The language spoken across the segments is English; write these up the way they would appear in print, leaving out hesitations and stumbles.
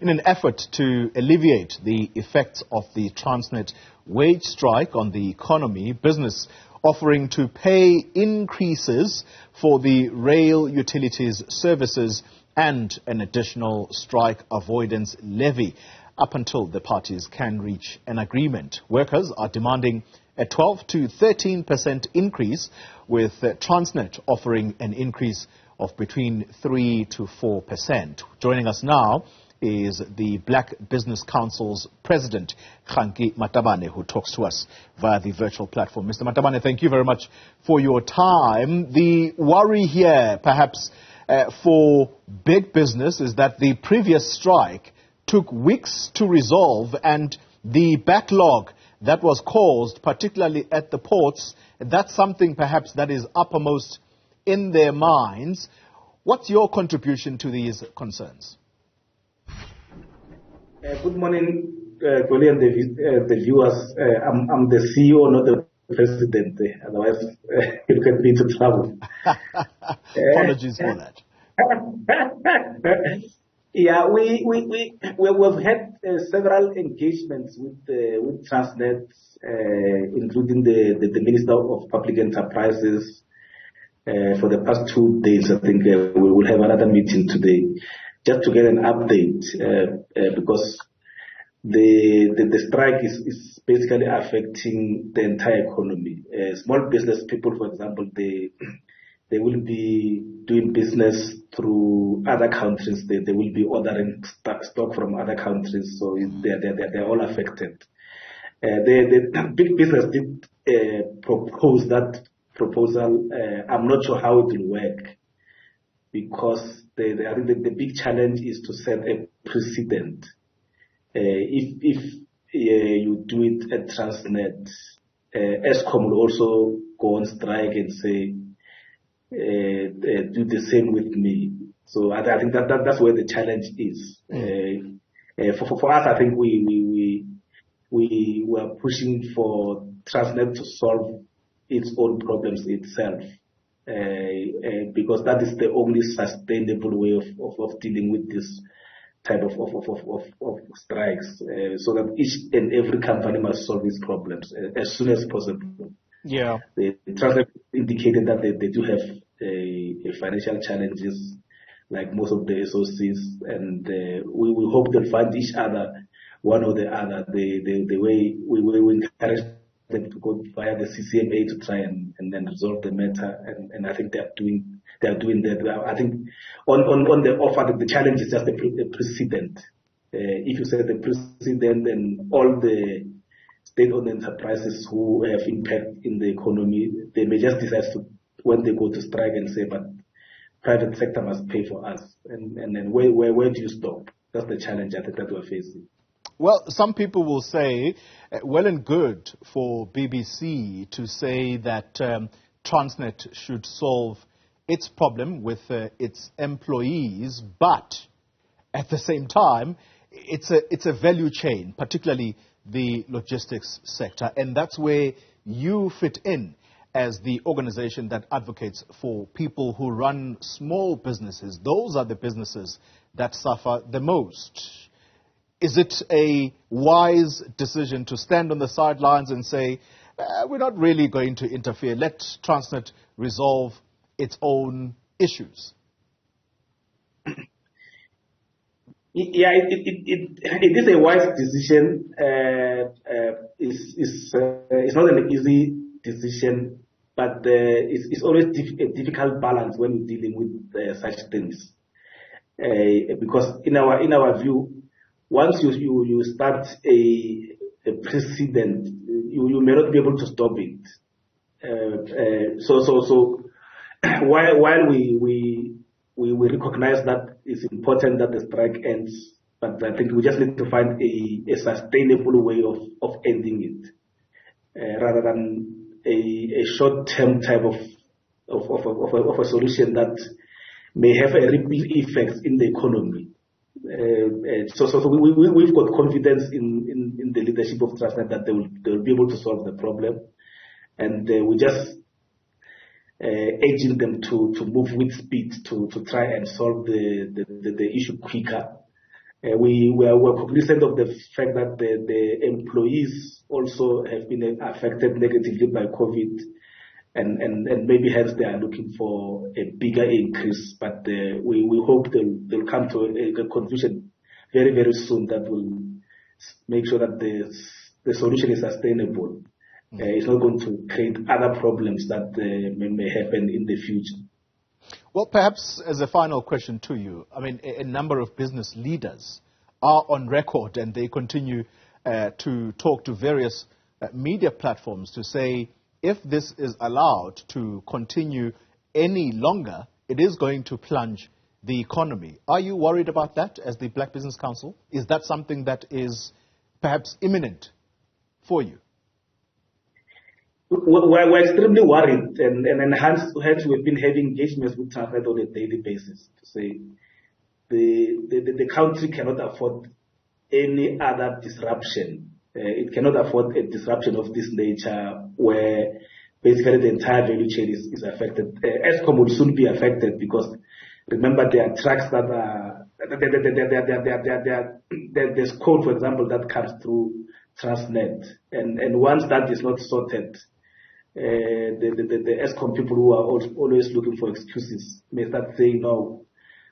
in an effort to alleviate the effects of the Transnet wage strike on the economy, business offering to pay increases for the rail utilities services and an additional strike avoidance levy up until the parties can reach an agreement. Workers are demanding a 12 to 13% increase, with Transnet offering an increase of between 3 to 4%. Joining us now is the Black Business Council's president, Kganki Matabane, who talks to us via the virtual platform. Mr. Matabane, thank you very much for your time. The worry here, perhaps, for big business is that the previous strike took weeks to resolve, and the backlog that was caused, particularly at the ports, that's something perhaps that is uppermost in their minds. What's your contribution to these concerns? Good morning, Goli and the viewers. I'm the CEO, not the president. Otherwise, you get me into trouble. Apologies for that. Yeah, we've had several engagements with Transnet, including the Minister of Public Enterprises. For the past 2 days, I think we will have another meeting today, just to get an update, because the strike is basically affecting the entire economy. Small business people, for example, they will be doing business through other countries. They will be ordering stock from other countries, so they're all affected. The big business did propose that proposal. I'm not sure how it will work, because I think the big challenge is to set a precedent. If you do it at Transnet, ESCOM will also go on strike and say, do the same with me. So I think that's where the challenge is. For us, I think we were pushing for Transnet to solve its own problems itself, because that is the only sustainable way of dealing with this type of strikes, so that each and every company must solve its problems as soon as possible. Yeah. The Transnet indicated that they do have financial challenges, like most of the SOCs, and we hope they'll find each other, one or the other. The way we encourage them to go via the CCMA to try and then resolve the matter, and I think they are doing that. I think on the offer, the challenge is just the precedent. If you set the precedent, then all the state-owned enterprises who have impact in the economy, they may just decide to, when they go to strike, and say, but private sector must pay for us, and then where do you stop? That's the challenge I think that we're facing. Well, some people will say, well and good for BBC to say that Transnet should solve its problem with its employees, but at the same time, it's a value chain, particularly the logistics sector, and that's where you fit in as the organization that advocates for people who run small businesses. Those are the businesses that suffer the most. Is it a wise decision to stand on the sidelines and say, we're not really going to interfere, let Transnet resolve its own issues? Yeah, it is a wise decision. It's not an easy decision, but it's always a difficult balance when you're dealing with such things. Because in our view, once you start a precedent, you may not be able to stop it. So while we recognize that it's important that the strike ends, but I think we just need to find a sustainable way of ending it, rather than a short-term type of a solution that may have a ripple effect in the economy. So we've got confidence in the leadership of Transnet that they'll be able to solve the problem, and we just urging them to move with speed to try and solve the issue quicker, We're cognizant of the fact that the employees also have been affected negatively by COVID, and maybe hence they are looking for a bigger increase. But we hope they'll come to a conclusion very, very soon that will make sure that the solution is sustainable. It's not going to create other problems that may happen in the future. Well, perhaps as a final question to you, I mean, a number of business leaders are on record and they continue to talk to various media platforms to say if this is allowed to continue any longer, it is going to plunge the economy. Are you worried about that as the Black Business Council? Is that something that is perhaps imminent for you? We're extremely worried, and hence we've been having engagements with Transnet on a daily basis to say the country cannot afford any other disruption. It cannot afford a disruption of this nature where basically the entire value chain is affected. Eskom will soon be affected because remember there are trucks that are there's code, for example, that comes through Transnet, and once that is not sorted, the Eskom people who are always looking for excuses may start saying, no,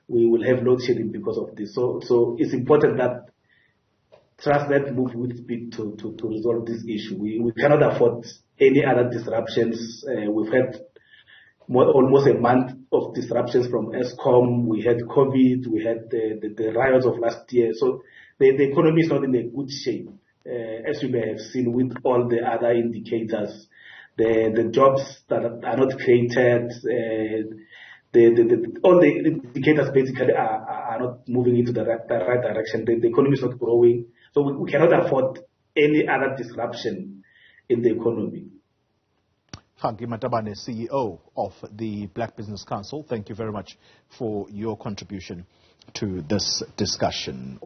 we will have load shedding because of this. So it's important that Transnet move with speed to resolve this issue. We cannot afford any other disruptions. We've had almost a month of disruptions from Eskom. We had COVID. We had the riots of last year. So the economy is not in a good shape, as you may have seen with all the other indicators. The jobs that are not created, all the indicators basically are not moving into the right direction. The economy is not growing. So we cannot afford any other disruption in the economy. Kganki Matabane, CEO of the Black Business Council, thank you very much for your contribution to this discussion.